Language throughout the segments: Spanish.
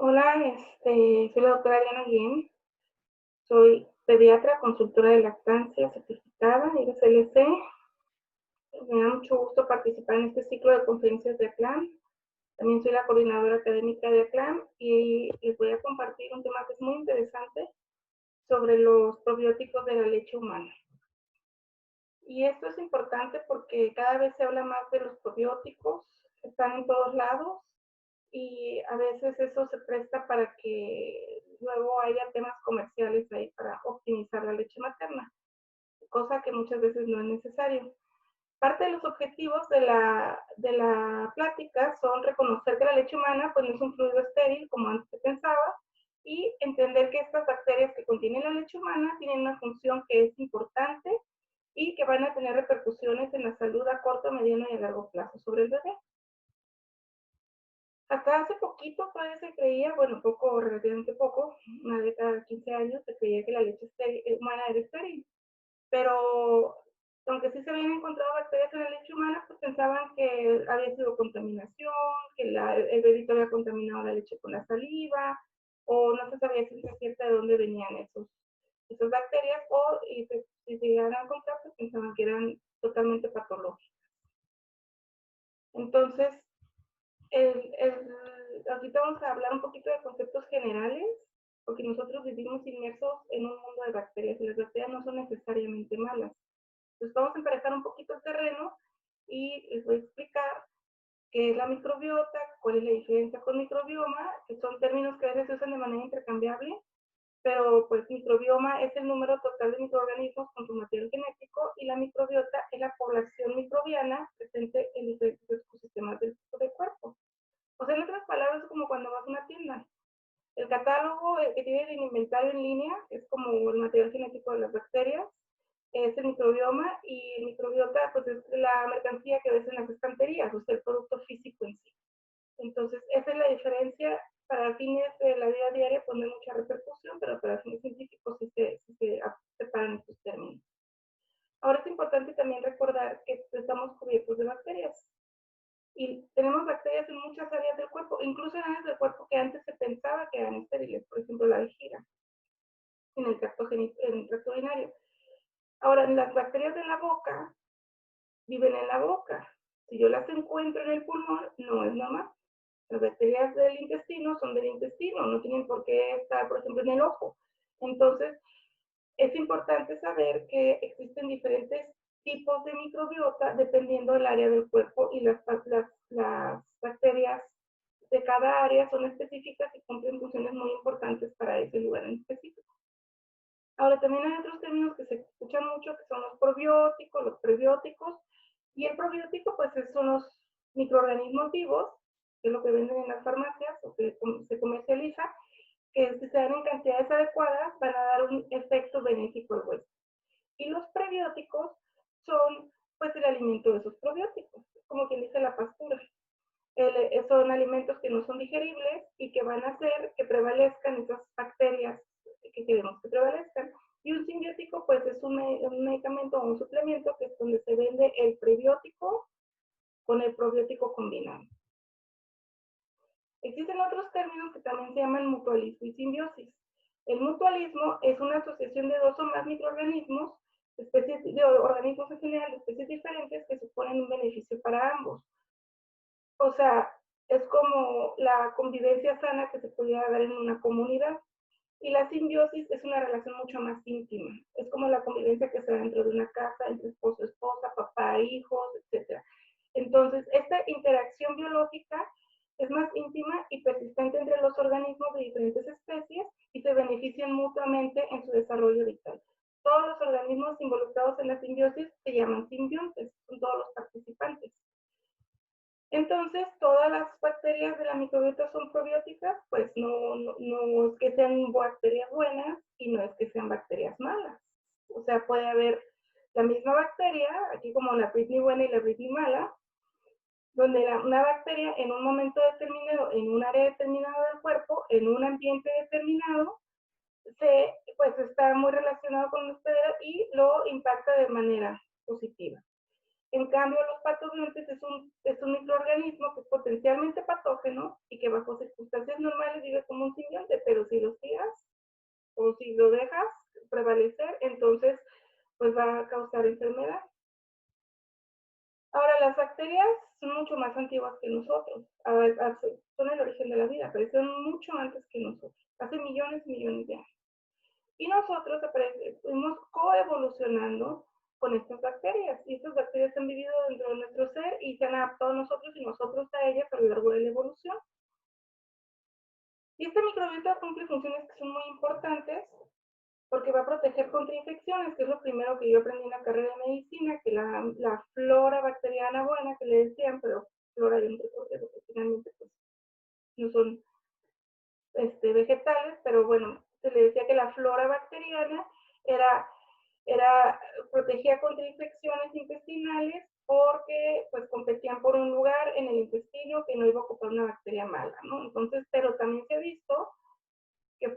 Hola, soy la doctora Diana Guillén, soy pediatra, consultora de lactancia certificada, IRCLC. Me da mucho gusto participar en este ciclo de conferencias de ACLAM. También soy la coordinadora académica de ACLAM y les voy a compartir un tema que es muy interesante sobre los probióticos de la leche humana. Y esto es importante porque cada vez se habla más de los probióticos, están en todos lados y a veces eso se presta para que luego haya temas comerciales ahí para optimizar la leche materna, cosa que muchas veces no es necesario. Parte de los objetivos de la plática son reconocer que la leche humana pues, no es un fluido estéril como antes se pensaba y entender que estas bacterias que contienen la leche humana tienen una función que es importante y que van a tener repercusiones en la salud a corto, mediano y a largo plazo sobre el bebé. Hasta hace poquito todavía se creía, bueno, poco, relativamente poco, una década, 15 años, se creía que la leche humana era estéril. Pero aunque sí se habían encontrado bacterias en la leche humana, pues pensaban que había sido contaminación, que el bebito había contaminado la leche con la saliva, o no se sabía ciencia cierta de dónde venían esas bacterias, o si se llegaran a encontrar, pues pensaban que eran totalmente patológicas. Entonces, ahorita vamos a hablar un poquito de conceptos generales, porque nosotros vivimos inmersos en un mundo de bacterias y las bacterias no son necesariamente malas. Entonces vamos a emparejar un poquito el terreno y les voy a explicar qué es la microbiota, cuál es la diferencia con microbioma, que son términos que a veces se usan de manera intercambiable, pero pues microbioma es el número total de microorganismos con su material genético y la microbiota es la población microbiana presente en diferentes ecosistemas del cuerpo. O sea, en otras palabras, es como cuando vas a una tienda. El catálogo que tiene el inventario en línea es como el material genético de las bacterias, es el microbioma y el microbiota pues es la mercancía que ves en las estanterías, o sea, el producto físico en sí. Entonces, esa es la diferencia. Para fines de la vida diaria pues no hay mucha repercusión, pero para fines científicos sí se separan estos términos. Ahora es importante también recordar que estamos cubiertos de bacterias y tenemos bacterias en muchas áreas del cuerpo, incluso en áreas del cuerpo que antes se pensaba que eran estériles, por ejemplo la vejiga, en el tracto urinario. Ahora, las bacterias de la boca viven en la boca. Si yo las encuentro en el pulmón, no es normal. Las bacterias del intestino son del intestino, no tienen por qué estar, por ejemplo, en el ojo. Entonces, es importante saber que existen diferentes tipos de microbiota dependiendo del área del cuerpo y las bacterias de cada área son específicas y cumplen funciones muy importantes para ese lugar en específico. Ahora, también hay otros términos que se escuchan mucho, que son los probióticos, los prebióticos, y el probiótico, pues, son los microorganismos vivos, que es lo que venden en las farmacias o que se comercializa, que si se dan en cantidades adecuadas van a dar un efecto benéfico al hueso. Y los prebióticos son, pues, el alimento de esos probióticos, como quien dice la pastura. Son alimentos que no son digeribles y que van a hacer que prevalezcan esas bacterias que queremos que prevalezcan. Y un simbiótico, pues, es un medicamento o un suplemento que es donde se vende el prebiótico con el probiótico combinado. Existen otros términos que también se llaman mutualismo y simbiosis. El mutualismo es una asociación de dos o más microorganismos, especies de organismos en general, de especies diferentes que suponen un beneficio para ambos. O sea, es como la convivencia sana que se pudiera dar en una comunidad. Y la simbiosis es una relación mucho más íntima. Es como la convivencia que se da dentro de una casa, entre esposo, esposa, papá, hijos, etc. Entonces, esta interacción biológica es más íntima y persistente entre los organismos de diferentes especies y se benefician mutuamente en su desarrollo vital. Todos los organismos involucrados en la simbiosis se llaman simbiontes, son todos los participantes. Entonces, todas las bacterias de la microbiota son probióticas, pues no es que sean bacterias buenas y no es que sean bacterias malas. O sea, puede haber la misma bacteria, aquí como la Britney buena y la Britney mala, donde una bacteria en un momento determinado, en un área determinada del cuerpo, en un ambiente determinado, pues está muy relacionado con usted y lo impacta de manera positiva. En cambio, los patobiontes es un microorganismo que es potencialmente patógeno y que bajo circunstancias normales vive como un simbionte, pero si lo tiras o si lo dejas prevalecer, entonces pues va a causar enfermedad. Ahora, las bacterias son mucho más antiguas que nosotros, son el origen de la vida, aparecieron mucho antes que nosotros, hace millones y millones de años. Y nosotros fuimos coevolucionando con estas bacterias, y estas bacterias han vivido dentro de nuestro ser y se han adaptado a nosotros y nosotros a ellas a lo largo de la evolución. Y este microbiota cumple funciones que son muy importantes porque va a proteger contra infecciones, que es lo primero que yo aprendí en la carrera de medicina, que la flora bacteriana buena, que le decían, pero flora de un recorte, porque finalmente pues, no son vegetales, pero bueno, se le decía que la flora bacteriana era, protegía contra infecciones intestinales porque pues competían por un lugar en el intestino que no iba a ocupar una bacteria mala, ¿no? Entonces, pero también se ha visto eso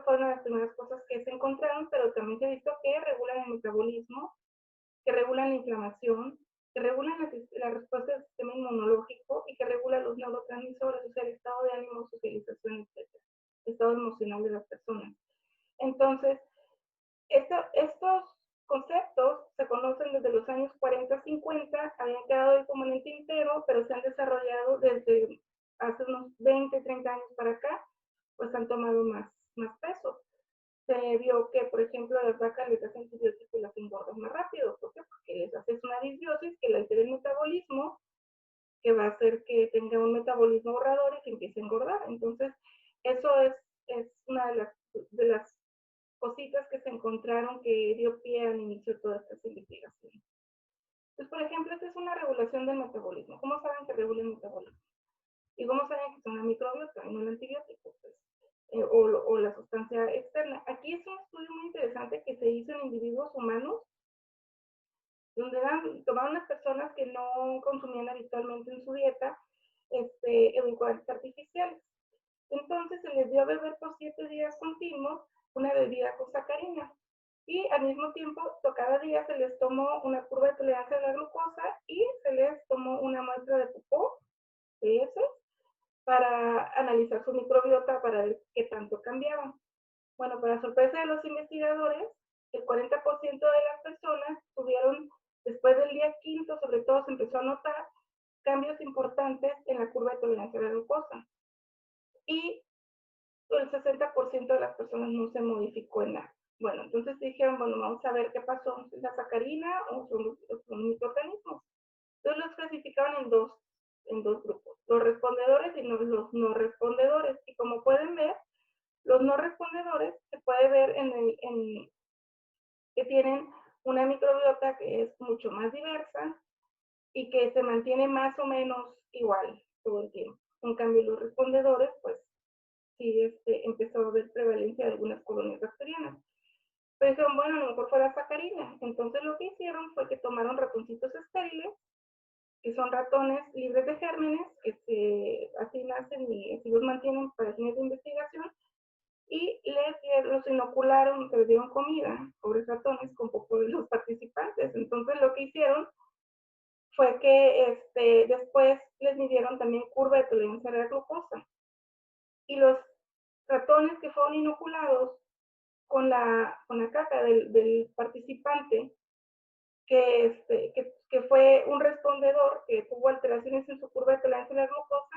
fue una de las primeras cosas que se encontraron, pero también se ha visto que regulan el metabolismo, que regulan la inflamación, que regulan la respuesta del sistema inmunológico y que regulan los neurotransmisores, o sea, el estado de ánimo, socialización, etc., el estado emocional de las personas. Entonces, estos conceptos se conocen desde los años 40, 50, habían quedado ahí como en el tintero, pero se han desarrollado desde hace unos 20, 30 años para acá, pues han tomado más peso. Se vio que, por ejemplo, a las vacas les das antibióticos y las engordan más rápido. ¿Por qué? Porque les haces una disbiosis que le altera el metabolismo, que va a hacer que tenga un metabolismo ahorrador y que empiece a engordar. Entonces, eso es una de las cositas que se encontraron que dio pie al inicio de todas estas investigaciones. Entonces, por ejemplo, esta es una regulación del metabolismo. ¿Cómo saben que regula el metabolismo? ¿Y cómo saben que son la microbiota y no el antibiótico? Pues, o la sustancia externa. Aquí es un estudio muy interesante que se hizo en individuos humanos, donde tomaron las personas que no consumían habitualmente en su dieta edulcorantes artificiales. Entonces se les dio a beber por 7 días continuos una bebida con sacarina. Y al mismo tiempo, cada día se les tomó una curva de tolerancia a la glucosa y se les tomó una muestra de popó, de heces, para analizar su microbiota para ver qué tanto cambiaban. Bueno, para sorpresa de los investigadores, el 40% de las personas tuvieron, después del día quinto, sobre todo se empezó a notar cambios importantes en la curva de tolerancia a la glucosa. Y el 60% de las personas no se modificó en nada. Bueno, entonces dijeron, bueno, vamos a ver qué pasó, ¿es la sacarina o son microorganismos? Entonces los clasificaban en dos grupos, los respondedores y los no respondedores. Y como pueden ver, los no respondedores se puede ver que tienen una microbiota que es mucho más diversa y que se mantiene más o menos igual todo el tiempo. En cambio, los respondedores, pues sí empezó a haber prevalencia de algunas colonias bacterianas. Pero dijeron, bueno, a lo mejor fue la sacarina. Entonces lo que hicieron fue que tomaron ratoncitos estériles, que son ratones libres de gérmenes, que así nacen y así los mantienen para fines de investigación, y los inocularon, les dieron comida, pobres ratones, con poco de los participantes. Entonces lo que hicieron fue que después les midieron también curva de tolerancia a la glucosa. Y los ratones que fueron inoculados con la caca del participante, que fue un respondedor que tuvo alteraciones en su curva de tolerancia a la glucosa,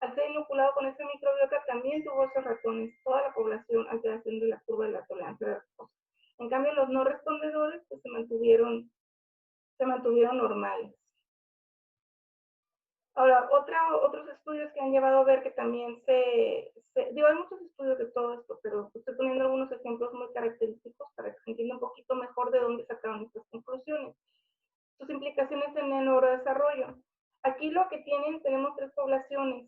al ser inoculado con esta microbiota también tuvo esos ratones, toda la población, alteración de la curva de la tolerancia a la glucosa. En cambio, los no respondedores pues, se mantuvieron normales. Ahora, otros estudios que han llevado a ver que también hay muchos estudios de todo esto, pero estoy poniendo algunos ejemplos muy característicos para que se entienda un poquito mejor de dónde sacaron estas conclusiones. Sus implicaciones en el neurodesarrollo. Aquí lo que tenemos tres poblaciones.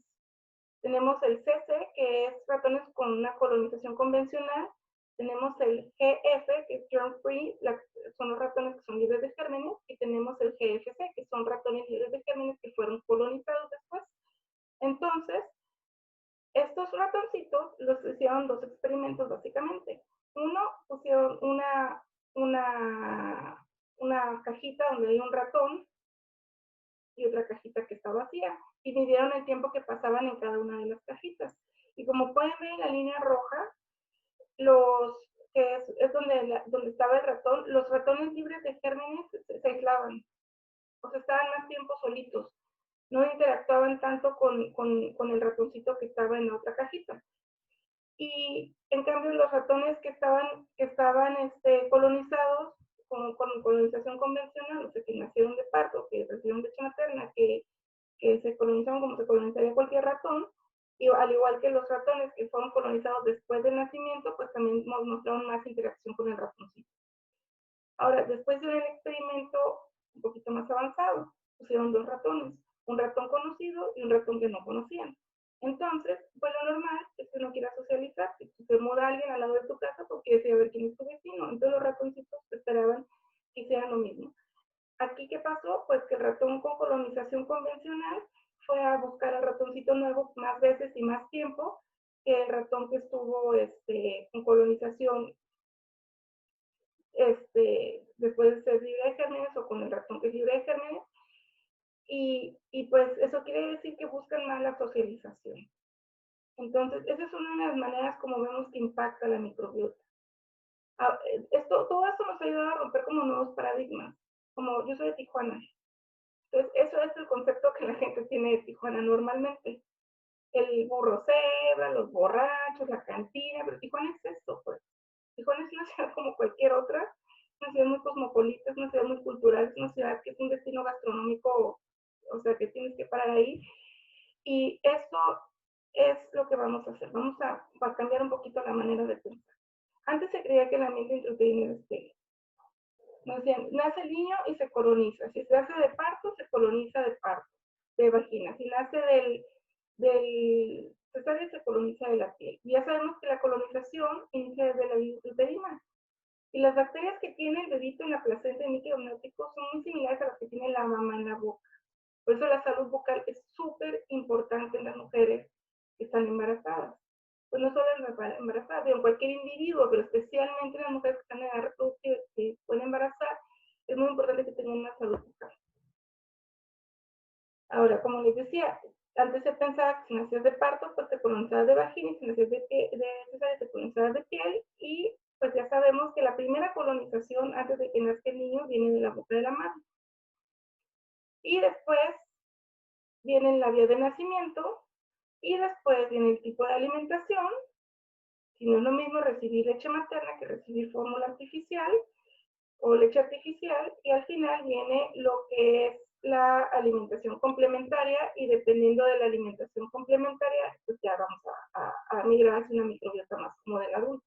Tenemos el CC, que es ratones con una colonización convencional. Tenemos el GF, que es germ-free, son los ratones que son libres de gérmenes. Y tenemos el GFC, que son ratones libres de gérmenes que fueron colonizados después. Entonces, estos ratoncitos los hicieron dos experimentos básicamente. Uno, pusieron una cajita donde hay un ratón y otra cajita que está vacía, y midieron el tiempo que pasaban en cada una de las cajitas. Y como pueden ver en la línea roja, los que es donde estaba el ratón, los ratones libres de gérmenes se aislaban, o sea, estaban más tiempo solitos, no interactuaban tanto con el ratoncito que estaba en la otra cajita. Y en cambio los ratones que estaban colonizados con colonización convencional, o sea, que nacieron de parto, que recibieron leche materna, que se colonizaron como se colonizaría cualquier ratón, y al igual que los ratones que fueron colonizados después del nacimiento, pues también mostraron más interacción con el ratoncito. Ahora, después de un experimento un poquito más avanzado, pusieron dos ratones, un ratón conocido y un ratón que no conocían. Entonces, pues lo normal es que no quieras socializar. Si se muda alguien al lado de tu casa, pues quieres ir a ver quién es tu vecino. Entonces los ratoncitos esperaban que hicieran lo mismo. Aquí, ¿qué pasó? Pues que el ratón con colonización convencional fue a buscar al ratoncito nuevo más veces y más tiempo que el ratón que estuvo con colonización después de ser libre de gérmenes o con el ratón que es libre de gérmenes. Y pues eso quiere decir que buscan más la socialización. Entonces, esa es una de las maneras como vemos que impacta la microbiota. Todo esto nos ayuda a romper como nuevos paradigmas. Como yo soy de Tijuana, entonces eso es el concepto que la gente tiene de Tijuana normalmente. El burro cebra, los borrachos, la cantina, pero Tijuana es esto, pues. Tijuana es una ciudad como cualquier otra, una ciudad muy cosmopolita, es una ciudad muy cultural, es una ciudad que es un destino gastronómico, o sea, que tienes que parar ahí. Y esto es lo que vamos a hacer. Vamos a cambiar un poquito la manera de pensar. Antes se creía que el ambiente intrauterino era estéril. Nos decían, nace el niño y se coloniza. Si se hace de parto, se coloniza de parto, de vagina. Si nace del cesárea, se coloniza de la piel. Y ya sabemos que la colonización inicia desde la vida uterina. Y las bacterias que tiene el bebito en la placenta y líquido amniótico son muy similares a las que tiene la mamá en la boca. Por eso la salud bucal es súper importante en las mujeres que están embarazadas. Pues no solo en embarazadas, sino en cualquier individuo, pero especialmente en las mujeres que están en edad reproductiva que pueden embarazar, es muy importante que tengan una salud bucal. Ahora, como les decía, antes se pensaba que si nacías de parto, pues te colonizabas de vagina, y si nacías de cesárea, te colonizabas de piel, y pues ya sabemos que la primera colonización antes de que nazca el niño viene de la boca de la madre. Y después viene la vía de nacimiento, y después viene el tipo de alimentación, si no es lo mismo recibir leche materna que recibir fórmula artificial o leche artificial, y al final viene lo que es la alimentación complementaria, y dependiendo de la alimentación complementaria, pues ya vamos a migrar hacia una microbiota más como del adulto.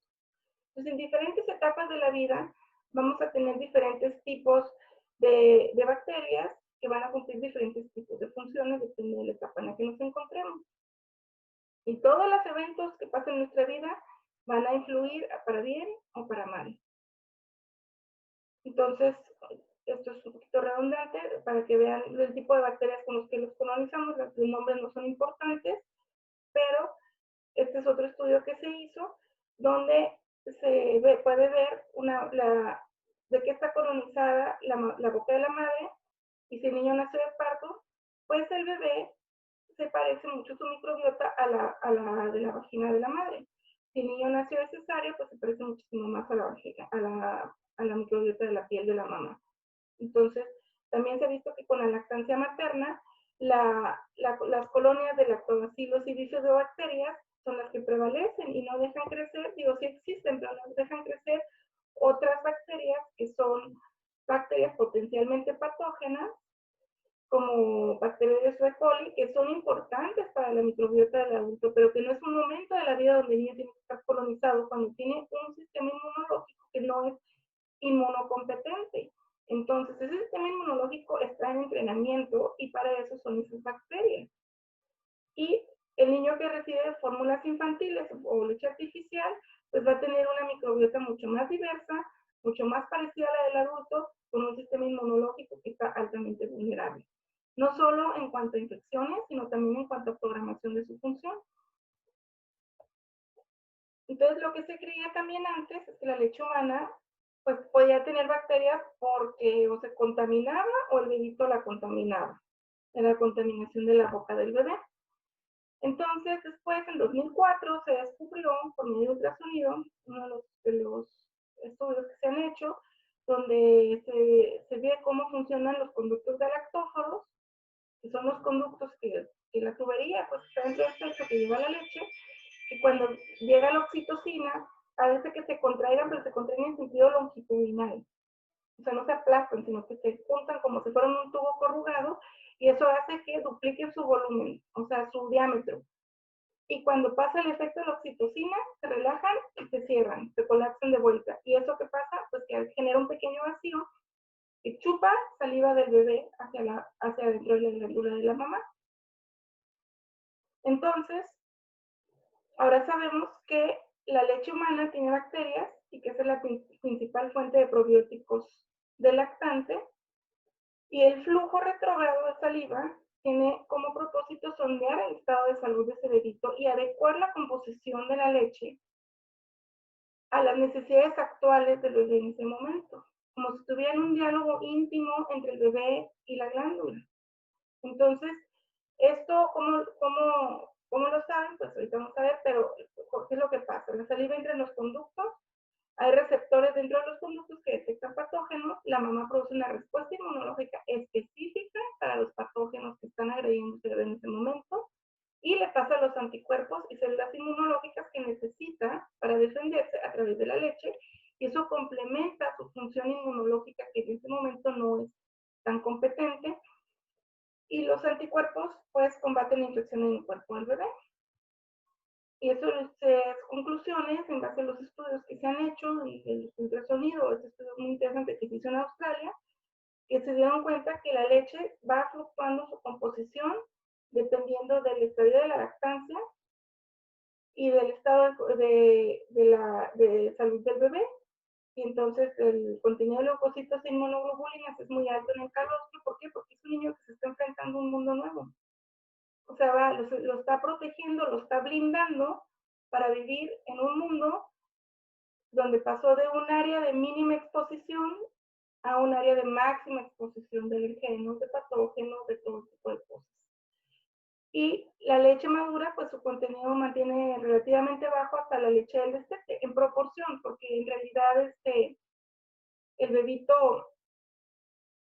Entonces, en diferentes etapas de la vida vamos a tener diferentes tipos de bacterias que van a cumplir diferentes tipos de funciones dependiendo de la etapa en la que nos encontremos. Y todos los eventos que pasan en nuestra vida van a influir para bien o para mal. Entonces, esto es un poquito redundante para que vean el tipo de bacterias con los que los colonizamos. Los nombres no son importantes, pero este es otro estudio que se hizo donde puede ver de qué está colonizada la boca de la madre, y si el niño nace de parto, pues el bebé se parece mucho su microbiota a la de la vagina de la madre. Si el niño nació de cesárea, pues se parece muchísimo más a la vagina, a la microbiota de la piel de la mamá. Entonces, también se ha visto que con la lactancia materna, las colonias de lactobacilos y bifidobacterias son las que prevalecen y no dejan crecer, digo, sí existen, pero no dejan crecer otras bacterias que son bacterias potencialmente patógenas, como Bacteroides E. coli, que son importantes para la microbiota del adulto, pero que no es un momento de la vida donde el niño tiene que estar colonizado, cuando tiene un sistema inmunológico que no es inmunocompetente. Entonces, ese sistema inmunológico está en entrenamiento, y para eso son esas bacterias. Y el niño que recibe fórmulas infantiles o leche artificial, pues va a tener una microbiota mucho más diversa, mucho más parecida a la del adulto, con un sistema inmunológico que está altamente vulnerable. No solo en cuanto a infecciones, sino también en cuanto a programación de su función. Entonces, lo que se creía también antes es que la leche humana pues podía tener bacterias porque o se contaminaba o el bebito la contaminaba. Era contaminación de la boca del bebé. Entonces, después, en 2004, se descubrió por medio de ultrasonido, uno de los estudios que se han hecho, donde se ve cómo funcionan los conductos galactóforos, que son los conductos que la tubería, pues está dentro del pecho que lleva la leche, y cuando llega la oxitocina, parece que se contraigan, pero se contraen en sentido longitudinal. O sea, no se aplastan, sino que se juntan como si fueran un tubo corrugado, y eso hace que dupliquen su volumen, o sea, su diámetro. Y cuando pasa el efecto de la oxitocina, se relajan y se cierran, se colapsan de vuelta. ¿Y eso qué pasa? Pues que genera un pequeño vacío que chupa saliva del bebé hacia dentro de la glándula de la mamá. Entonces, ahora sabemos que la leche humana tiene bacterias y que esa es la principal fuente de probióticos del lactante. Y el flujo retrógrado de saliva tiene como propósito sondear el estado de salud de ese bebito y adecuar la composición de la leche a las necesidades actuales del bebé en ese momento, como si tuvieran un diálogo íntimo entre el bebé y la glándula. Entonces, esto, ¿cómo lo saben? Pues ahorita vamos a ver, pero ¿qué es lo que pasa? La saliva entra en los conductos, hay receptores dentro de los conductos que detectan patógenos, la mamá produce una respuesta inmunológica específica para los patógenos que están agrediendo el bebé en ese momento, y le pasa los anticuerpos y células inmunológicas que necesita para defenderse a través de la leche, y eso complementa su función inmunológica que en ese momento no es tan competente, y los anticuerpos pues combaten la infección en el cuerpo del bebé. Y eso es conclusiones en base a los estudios que se han hecho, el ultrasonido, este estudio muy interesante que se hizo en Australia, que se dieron cuenta que la leche va fluctuando su composición dependiendo del estadio de la lactancia y del estado de salud del bebé. Y entonces el contenido de leucocitos e inmunoglobulinas es muy alto en el calostro. ¿Por qué? Porque es un niño que se está enfrentando a un mundo nuevo. O sea, lo está protegiendo, lo está blindando para vivir en un mundo donde pasó de un área de mínima exposición a un área de máxima exposición de alergenos, de patógenos, de todo tipo de cosas. Y la leche madura, pues su contenido mantiene relativamente bajo hasta la leche del destete, en proporción, porque en realidad el bebito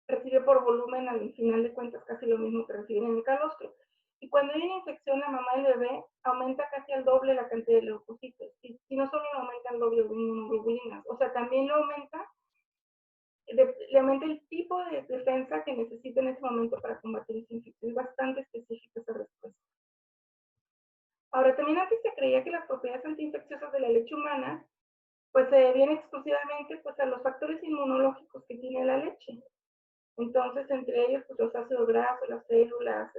recibe por volumen al final de cuentas casi lo mismo que reciben en el calostro. Y cuando hay una infección, la mamá del bebé aumenta casi al doble la cantidad de leucocitos. Y no solo aumenta el doble de inmunoglobulinas, o sea, también le aumenta el tipo de defensa que necesita en ese momento para combatir esa infección. Es bastante específica esa respuesta. Ahora, también antes se creía que las propiedades antiinfecciosas de la leche humana pues se debían exclusivamente pues, a los factores inmunológicos que tiene la leche. Entonces, entre ellos, pues los ácidos grasos, las células,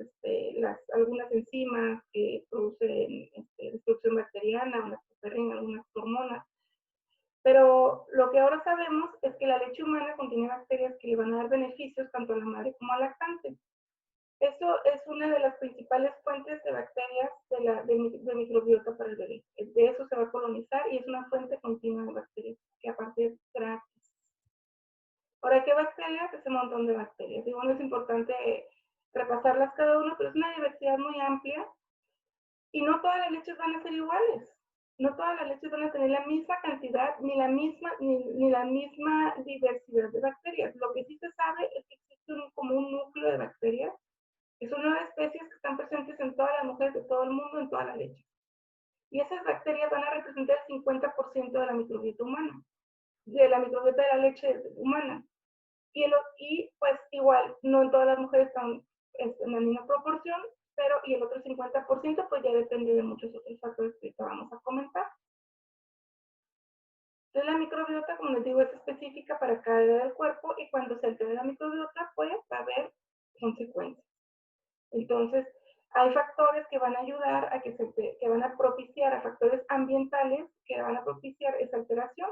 algunas enzimas que producen destrucción bacteriana, las que perren algunas hormonas. Pero lo que ahora sabemos es que la leche humana contiene bacterias que le van a dar beneficios tanto a la madre como al lactante. Eso es una de las principales fuentes de bacterias de microbiota para el bebé. De eso se va a colonizar y es una fuente continua de bacterias que aparte es gratis. Ahora, ¿qué bacterias? Es un montón de bacterias. Y bueno, es importante repasarlas cada una, pero es una diversidad muy amplia y no todas las leches van a ser iguales. No todas las leches van a tener la misma cantidad ni la misma diversidad de bacterias. Lo que sí se sabe es que existe como un núcleo de bacterias, que son 9 especies que están presentes en todas las mujeres de todo el mundo, en toda la leche. Y esas bacterias van a representar el 50% de la microbiota humana, de la microbiota de la leche humana. Y pues igual, no en todas las mujeres están en la misma proporción, pero y el otro 50% pues ya depende de muchos otros factores que vamos a comentar. Entonces la microbiota, como les digo, es específica para cada área del cuerpo y cuando se altera la microbiota pues va a haber consecuencias. Entonces, hay factores que van a ayudar que van a propiciar, a factores ambientales que van a propiciar esa alteración.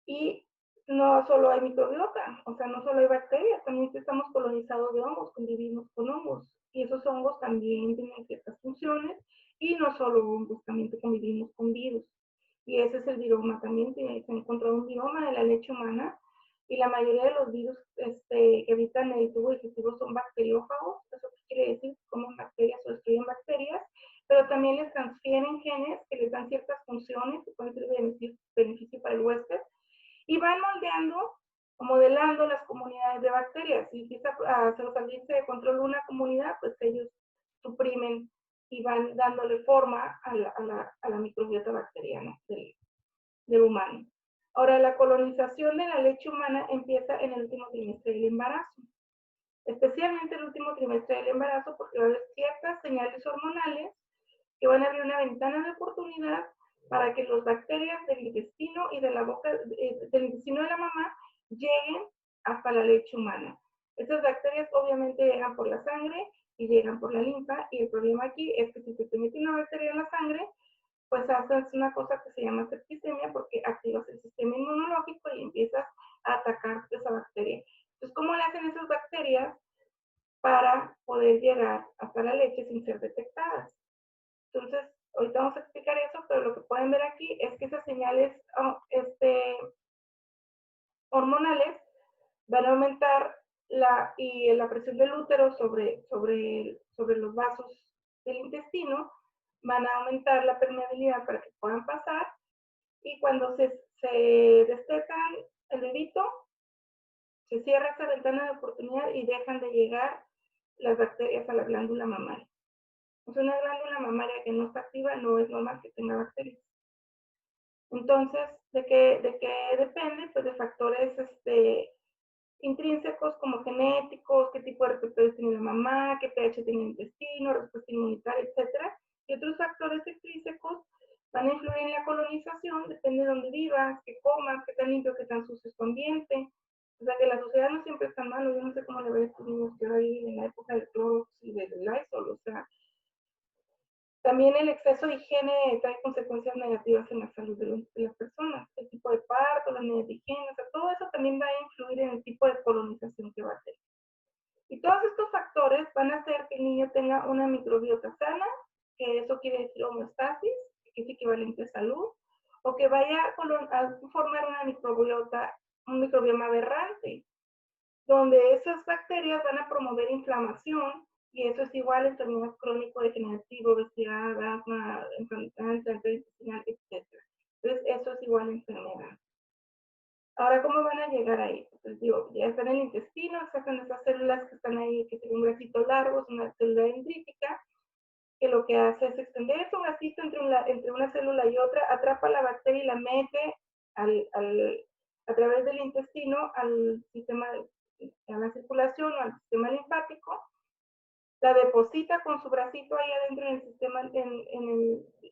Y no solo hay microbiota, o sea, no solo hay bacterias, también estamos colonizados de hongos, convivimos con hongos. Y esos hongos también tienen ciertas funciones, y no solo hongos, también convivimos con virus. y ese es el viroma. También se ha encontrado un viroma de la leche humana, y la mayoría de los virus que habitan el tubo digestivo son bacteriófagos. ¿Eso qué quiere decir? Comen bacterias o destruyen bacterias, pero también les transfieren genes que les dan ciertas funciones que pueden ser de beneficio para el huésped, y van moldeando o modelando las comunidades de bacterias. Si empieza a salirse de control una comunidad, pues ellos suprimen y van dándole forma a la microbiota bacteriana del humano. Ahora, la colonización de la leche humana empieza en el último trimestre del embarazo, especialmente el último trimestre del embarazo, porque va a haber ciertas señales hormonales que van a abrir una ventana de oportunidad para que las bacterias del intestino y de la boca, del intestino de la mamá, lleguen hasta la leche humana. Estas bacterias obviamente llegan por la sangre y llegan por la linfa, y el problema aquí es que si se te mete una bacteria en la sangre, pues haces una cosa que se llama septicemia, porque activas el sistema inmunológico y empiezas a atacar esa bacteria. Entonces, ¿cómo le hacen esas bacterias para poder llegar hasta la leche sin ser detectadas? Entonces, ahorita vamos a explicar eso, pero lo que pueden ver aquí es que esas señales hormonales van a aumentar la presión del útero sobre los vasos del intestino, van a aumentar la permeabilidad para que puedan pasar, y cuando se destetan el bebito, se cierra esa ventana de oportunidad y dejan de llegar las bacterias a la glándula mamaria. O sea, una glándula mamaria que no está activa no es normal que tenga bacterias. Entonces, ¿de qué depende? Pues de factores intrínsecos como genéticos, qué tipo de receptores tiene la mamá, qué pH tiene el intestino, respuesta inmunitaria, etcétera. Y otros factores extrínsecos van a influir en la colonización, depende de dónde vivas, qué comas, qué tan limpio, qué tan sucio es tu ambiente. O sea, que la sociedad no siempre es tan malo. Yo no sé cómo le va a estos niños que ahora viven en la época del Clorox y del Lysol. O sea, también el exceso de higiene trae consecuencias negativas en la salud de las personas. El tipo de parto, las medidas de higiene, o sea, todo eso también va a influir en el tipo de colonización que va a tener. Y todos estos factores van a hacer que el niño tenga una microbiota sana, que eso quiere decir homeostasis, que es equivalente a salud, o que vaya a formar una microbiota, un microbioma aberrante, donde esas bacterias van a promover inflamación, y eso es igual a enfermedad crónico-degenerativa, obesidad, asma, enfermedad intestinal, etc. Entonces, eso es igual a enfermedad. Ahora, ¿cómo van a llegar ahí? Pues digo, ya están en el intestino, sacan esas células que están ahí, que tienen un bracito largo, es una célula dendrítica, que lo que hace es extender ese bracito entre una célula y otra, atrapa la bacteria y la mete a través del intestino al sistema, a la circulación o al sistema linfático, la deposita con su bracito ahí adentro en el sistema,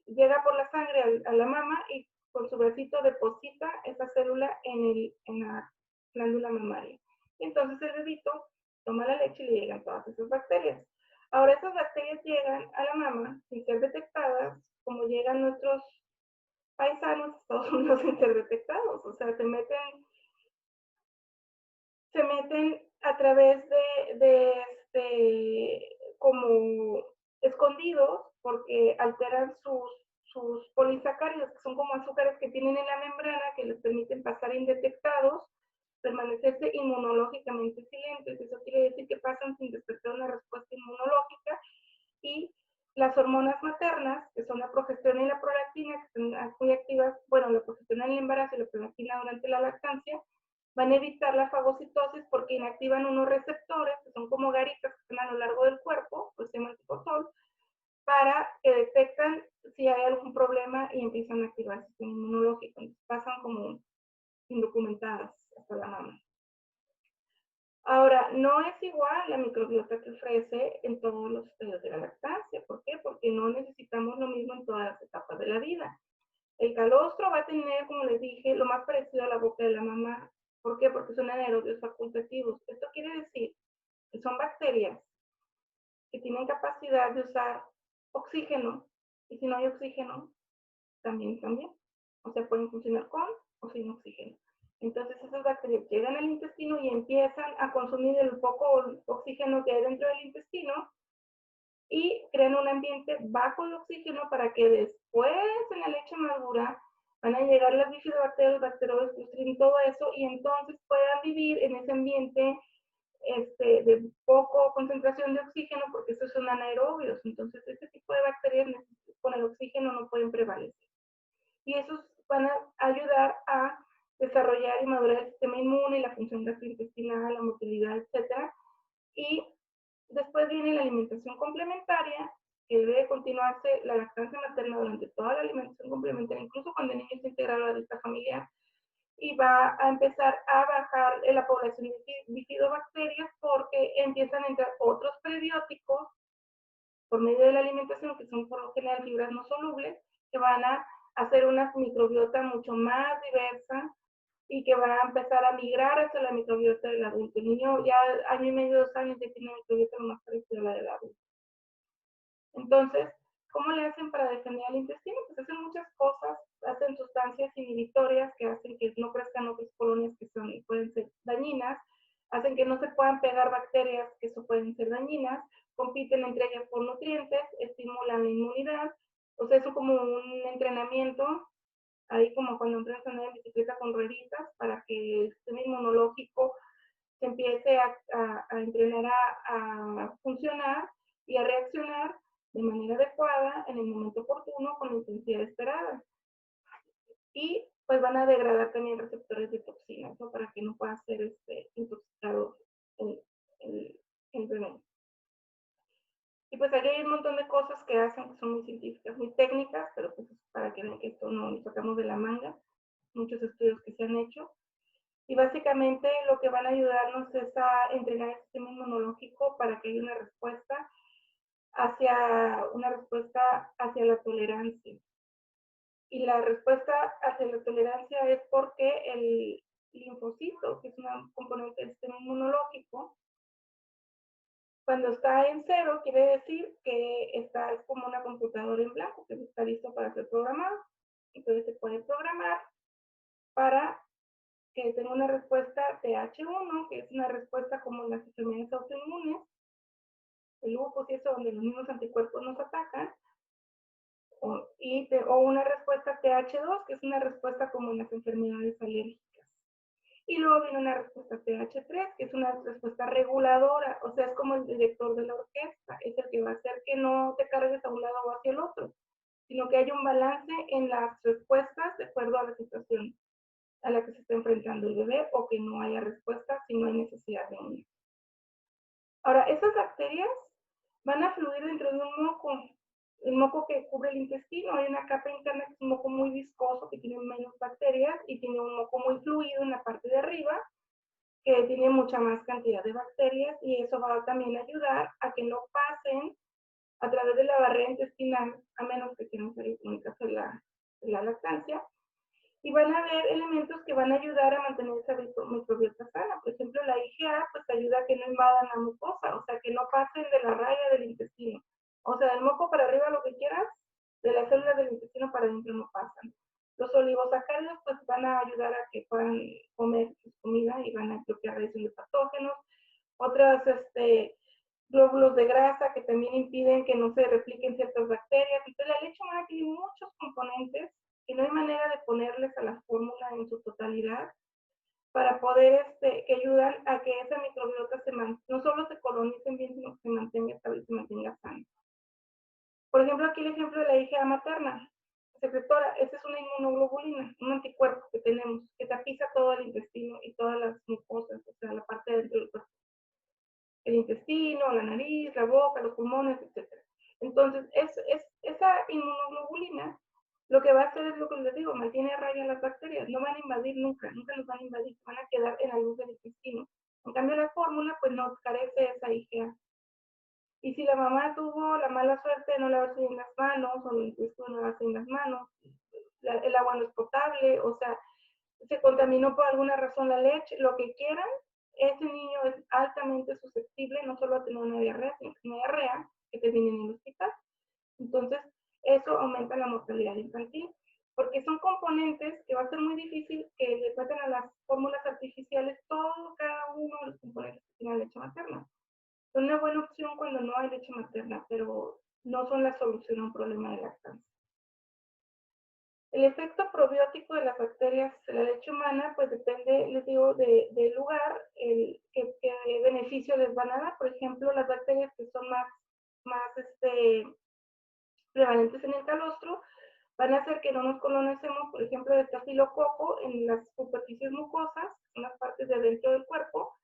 llega por la sangre a la mama, y con su bracito deposita esa célula en la glándula mamaria. Y entonces el bebito toma la leche y le llegan todas esas bacterias. Ahora esas bacterias llegan a la mama sin ser detectadas, como llegan nuestros paisanos a Estados Unidos sin ser detectados. O sea, se meten a través como escondidos, porque alteran sus polisacáridos, que son como azúcares que tienen en la membrana, que les permiten pasar indetectados, permanecerse inmunológicamente silentes. Eso quiere decir que pasan sin despertar una respuesta inmunológica, y las hormonas maternas, que son la progesterona y la prolactina, que están muy activas, bueno, la progesterona en el embarazo y la prolactina durante la lactancia, van a evitar la fagocitosis porque inactivan unos receptores, que son como garitas que están a lo largo del cuerpo, pues se llaman citosol, para que detectan si hay algún problema y empiezan a activar el sistema inmunológico. Entonces pasan como indocumentadas hasta la mama. Ahora, no es igual la microbiota que ofrece en todos los estadios de la lactancia. ¿Por qué? Porque no necesitamos lo mismo en todas las etapas de la vida. El calostro va a tener, como les dije, lo más parecido a la boca de la mamá. ¿Por qué? Porque son anaerobios facultativos. Esto quiere decir que son bacterias que tienen capacidad de usar oxígeno, y si no hay oxígeno, también. O sea, pueden funcionar con o sin oxígeno. Entonces esas bacterias llegan al intestino y empiezan a consumir el poco oxígeno que hay dentro del intestino, y crean un ambiente bajo de oxígeno para que después en la leche madura van a llegar las bifidobacterias, bacteroides, clostridium, todo eso, y entonces puedan vivir en ese ambiente de poco concentración de oxígeno, porque esos son anaerobios, entonces este tipo de bacterias con el oxígeno no pueden prevalecer. Y esos van a ayudar a desarrollar y madurar el sistema inmune, la función gastrointestinal, la motilidad, etcétera. Y después viene la alimentación complementaria, que debe continuarse la lactancia materna durante toda la alimentación complementaria, incluso cuando el niño está integrado a la dieta familiar, y va a empezar a bajar la población de bifidobacterias porque empiezan a entrar otros prebióticos por medio de la alimentación, que son por lo general fibras no solubles, que van a hacer una microbiota mucho más diversa y que va a empezar a migrar hacia la microbiota del adulto. El niño ya año y medio, 2 años, ya tiene una microbiota lo más parecida a la del adulto. Entonces, ¿cómo le hacen para defender el intestino? Pues hacen muchas cosas, hacen sustancias inhibitorias que hacen que no crezcan otras colonias que pueden ser dañinas, hacen que no se puedan pegar bacterias que eso pueden ser dañinas, compiten entre ellas por nutrientes, estimulan la inmunidad, o sea, eso como un entrenamiento, ahí como cuando entras a andar en bicicleta con rueditas, para que el sistema inmunológico se empiece a entrenar a funcionar y a reaccionar de manera adecuada en el momento oportuno con la intensidad esperada. Y pues van a degradar también receptores de toxinas, ¿no? Para que no pueda ser intoxicado el, el, el veneno. Y pues aquí hay un montón de cosas que hacen que son muy científicas, muy técnicas, pero pues para que vean que esto no lo sacamos de la manga, muchos estudios que se han hecho. Y básicamente lo que van a ayudarnos es a entrenar el sistema inmunológico para que haya una respuesta hacia la tolerancia. Y la respuesta hacia la tolerancia es porque el linfocito, que es un componente del sistema inmunológico, cuando está en cero, quiere decir que es como una computadora en blanco, que está listo para ser programado. Entonces se puede programar para que tenga una respuesta TH1, que es una respuesta como en las enfermedades autoinmunes, el lupus y eso, donde los mismos anticuerpos nos atacan, o una respuesta TH2, que es una respuesta como en las enfermedades alérgicas. Y luego viene una respuesta TH3, que es una respuesta reguladora, o sea, es como el director de la orquesta, es el que va a hacer que no te cargues a un lado o hacia el otro, sino que haya un balance en las respuestas de acuerdo a la situación a la que se está enfrentando el bebé, o que no haya respuesta si no hay necesidad de una. Ahora, esas bacterias van a fluir dentro de un moco, el moco que cubre el intestino. Hay una capa interna que es un moco muy viscoso, que tiene menos bacterias, y tiene un moco muy fluido en la parte de arriba, que tiene mucha más cantidad de bacterias, y eso va a también ayudar a que no pasen a través de la barrera intestinal, a menos que quieran salir en el caso de la lactancia, y van a haber elementos que van a ayudar a mantener esa microbiota sana. Por ejemplo, la IgA pues ayuda a que no invadan la mucosa, o sea, que no pasen de la raya del intestino. O sea, del moco para arriba lo que quieras, de las células del intestino para adentro no pasan. Los oligosacáridos pues van a ayudar a que puedan comer su comida y van a bloquear la adhesión de patógenos. Otros glóbulos de grasa que también impiden que no se repliquen ciertas bacterias. Entonces la leche humana tiene muchos componentes que no hay manera de ponerles a la fórmula en su totalidad para poder, que ayudan a que esa microbiota no solo se colonicen bien, sino que se mantenga estable y se mantenga sana. Por ejemplo, aquí el ejemplo de la IgA materna. Secretora, esta es una inmunoglobulina, un anticuerpo que tenemos, que tapiza todo el intestino y todas las mucosas, o sea, la parte de dentro del cuerpo. El intestino, la nariz, la boca, los pulmones, etc. Entonces, esa inmunoglobulina lo que va a hacer es lo que les digo, mantiene a raya las bacterias, no van a invadir nunca, nunca los van a invadir, van a quedar en la luz del intestino. En cambio, la fórmula, pues no carece esa IgA. Y si la mamá tuvo la mala suerte de no lavarse bien las manos, o incluso no lavarse bien las manos, el agua no es potable, o sea, se contaminó por alguna razón la leche, lo que quieran, ese niño es altamente susceptible no solo a tener una diarrea, sino una diarrea que termine en el hospital. Entonces, eso aumenta la mortalidad infantil, porque son componentes que va a ser muy difícil que le metan a las fórmulas artificiales cada uno de los componentes que tiene la leche materna. Son una buena opción cuando no hay leche materna, pero no son la solución a un problema de lactancia. El efecto probiótico de las bacterias de la leche humana, pues depende, les digo, del lugar, qué beneficio les van a dar. Por ejemplo, las bacterias que son más prevalentes en el calostro van a hacer que no nos colonicemos, por ejemplo, de estafilococo en las superficies mucosas, en las partes de adentro del cuerpo,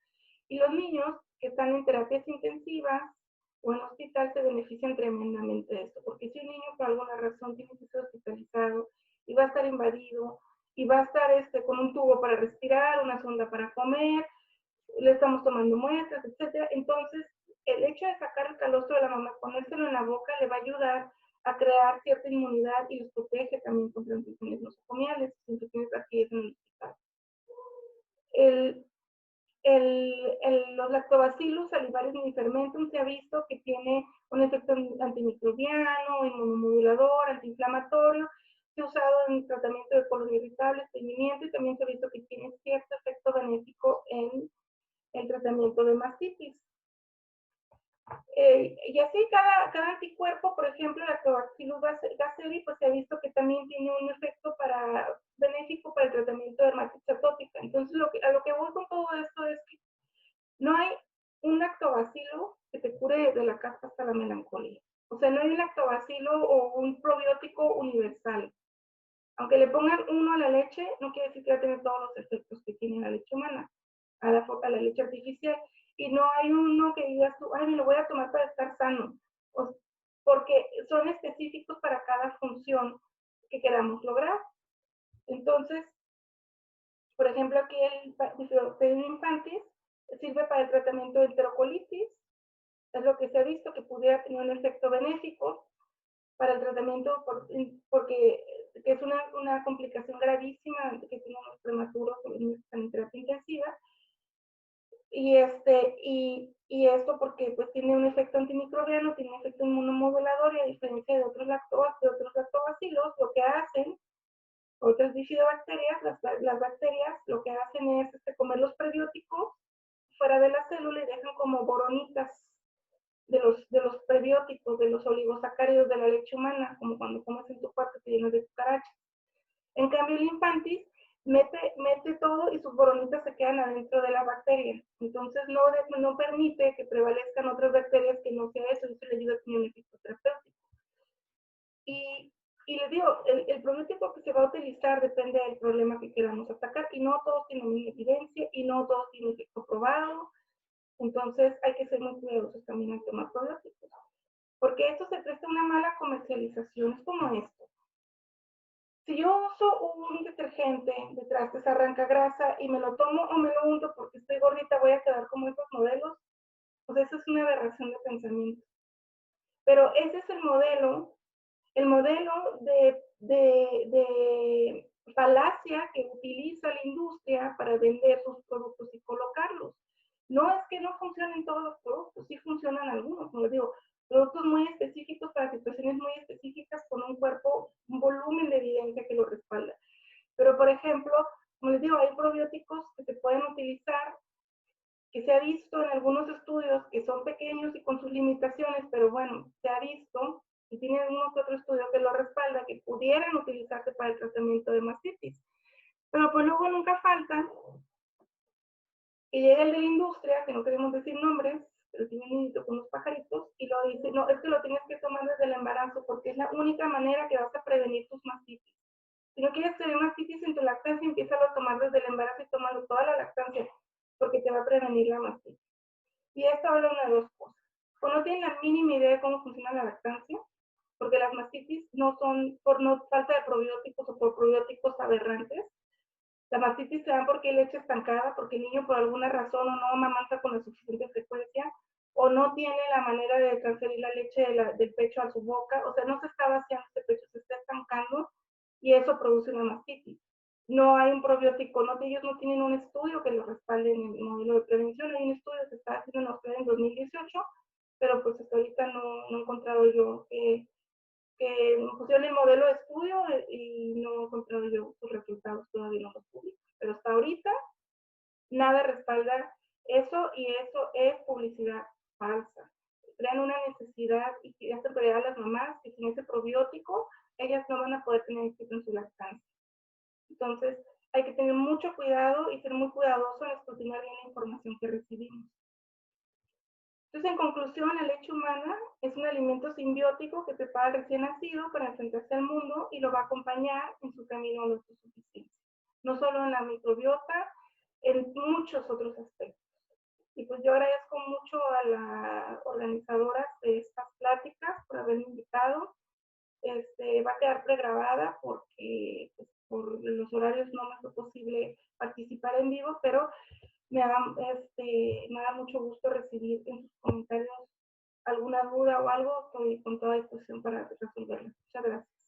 y los niños que están en terapias intensivas o en hospital se benefician tremendamente de esto, porque si un niño por alguna razón tiene que ser hospitalizado y va a estar invadido y va a estar con un tubo para respirar, una sonda para comer, le estamos tomando muestras, etcétera, entonces el hecho de sacar el calostro de la mamá, ponérselo en la boca, le va a ayudar a crear cierta inmunidad y los protege también contra infecciones nosocomiales, infecciones aquí en el hospital. El, los lactobacillus salivaris nidifermentum se ha visto que tiene un efecto antimicrobiano, inmunomodulador, antiinflamatorio, se ha usado en tratamiento de colon irritable, estreñimiento, y también se ha visto que tiene cierto efecto benéfico en el tratamiento de mastitis. Y así cada anticuerpo, por ejemplo, la Lactobacillus gasseri, pues se ha visto que también tiene un efecto benéfico para el tratamiento de dermatitis atópica. Entonces, a lo que voy con todo esto es que no hay un lactobacilo que te cure desde la caspa hasta la melancolía. O sea, no hay un lactobacilo o un probiótico universal. Aunque le pongan uno a la leche, no quiere decir que va a tener todos los efectos que tiene la leche humana, a la leche artificial. Y no hay uno que digas tú, ay, me lo voy a tomar para estar sano. Porque son específicos para cada función que queramos lograr. Entonces, por ejemplo, aquí el Bifidobacterium infantis sirve para el tratamiento de enterocolitis. Es lo que se ha visto que pudiera tener un efecto benéfico para el tratamiento porque que es una complicación gravísima que tienen los prematuros o los niños que están en terapia intensiva. Y esto porque pues tiene un efecto antimicrobiano, tiene un efecto inmunomodulador, y a diferencia de otros lactobacilos, lo que hacen, otras bifidobacterias, las bacterias, lo que hacen es comer los prebióticos fuera de la célula y dejan como boronitas de los prebióticos, de los oligosacáridos de la leche humana, como cuando comes en tu cuarto te llenas de cucarachas. En cambio, el infantis mete todo y sus boronitas se quedan adentro de la bacteria. Entonces, no permite que prevalezcan otras bacterias que no sea eso, y eso le ayuda a tener un efecto terapéutico. Y les digo, el probiótico que se va a utilizar depende del problema que queramos atacar, y no todos tienen evidencia, y no todos tienen efecto probado. Entonces, hay que ser muy cuidadosos también al tomar probióticos, porque esto se presta a una mala comercialización. Es como esto. Si yo uso un detergente de trastes arranca grasa y me lo tomo o me lo unto porque estoy gordita, voy a quedar como esos modelos, pues eso es una aberración de pensamiento. Pero ese es el modelo de falacia que utiliza la industria para vender sus productos y colocarlos. No es que no funcionen todos los productos, sí funcionan algunos, como les digo, productos muy específicos para situaciones muy específicas con un cuerpo, un volumen de evidencia que lo respalda. Pero, por ejemplo, como les digo, hay probióticos que se pueden utilizar, que se ha visto en algunos estudios que son pequeños y con sus limitaciones, pero bueno, se ha visto y tienen uno que otro estudio que lo respalda, que pudieran utilizarse para el tratamiento de mastitis. Pero pues luego nunca falta que llega el de la industria, que no queremos decir nombres, pero tiene un niñito con unos pajaritos, y lo dice, no, es que lo tienes que tomar desde el embarazo, porque es la única manera que vas a prevenir tus mastitis. Si no quieres tener mastitis en tu lactancia, empieza a tomar desde el embarazo y tómalo toda la lactancia, porque te va a prevenir la mastitis. Y esto habla de dos cosas. O no tienen la mínima idea de cómo funciona la lactancia, porque las mastitis no son por falta de probióticos o por probióticos aberrantes. La mastitis se da porque hay leche estancada, porque el niño por alguna razón o no amamanta con la suficiente frecuencia, o no tiene la manera de transferir la leche del pecho a su boca, o sea, no se está vaciando este pecho, se está estancando, y eso produce una mastitis. No hay un probiótico, ellos no tienen un estudio que lo respalde en el modelo de prevención. Hay un estudio que está haciendo en Australia en 2018, pero pues hasta ahorita no he encontrado yo que pusieron el modelo de estudio y no he encontrado yo sus resultados, todavía no los publican. Pero hasta ahorita nada respalda eso, y eso es publicidad falsa. Crean una necesidad y hacen creer a las mamás que sin ese probiótico ellas no van a poder tener éxito en su lactancia. Entonces, hay que tener mucho cuidado y ser muy cuidadoso en escrutinio bien la información que recibimos. Entonces, en conclusión, la leche humana es un alimento simbiótico que prepara al recién nacido para enfrentarse al mundo y lo va a acompañar en su camino a la autosuficiencia. No solo en la microbiota, en muchos otros aspectos. Y pues yo agradezco mucho a las organizadoras de estas pláticas por haberme invitado. Va a quedar pregrabada porque pues, por los horarios no me fue posible participar en vivo, pero me da mucho gusto recibir en sus comentarios alguna duda o algo, estoy con toda disposición para resolverla. Muchas gracias.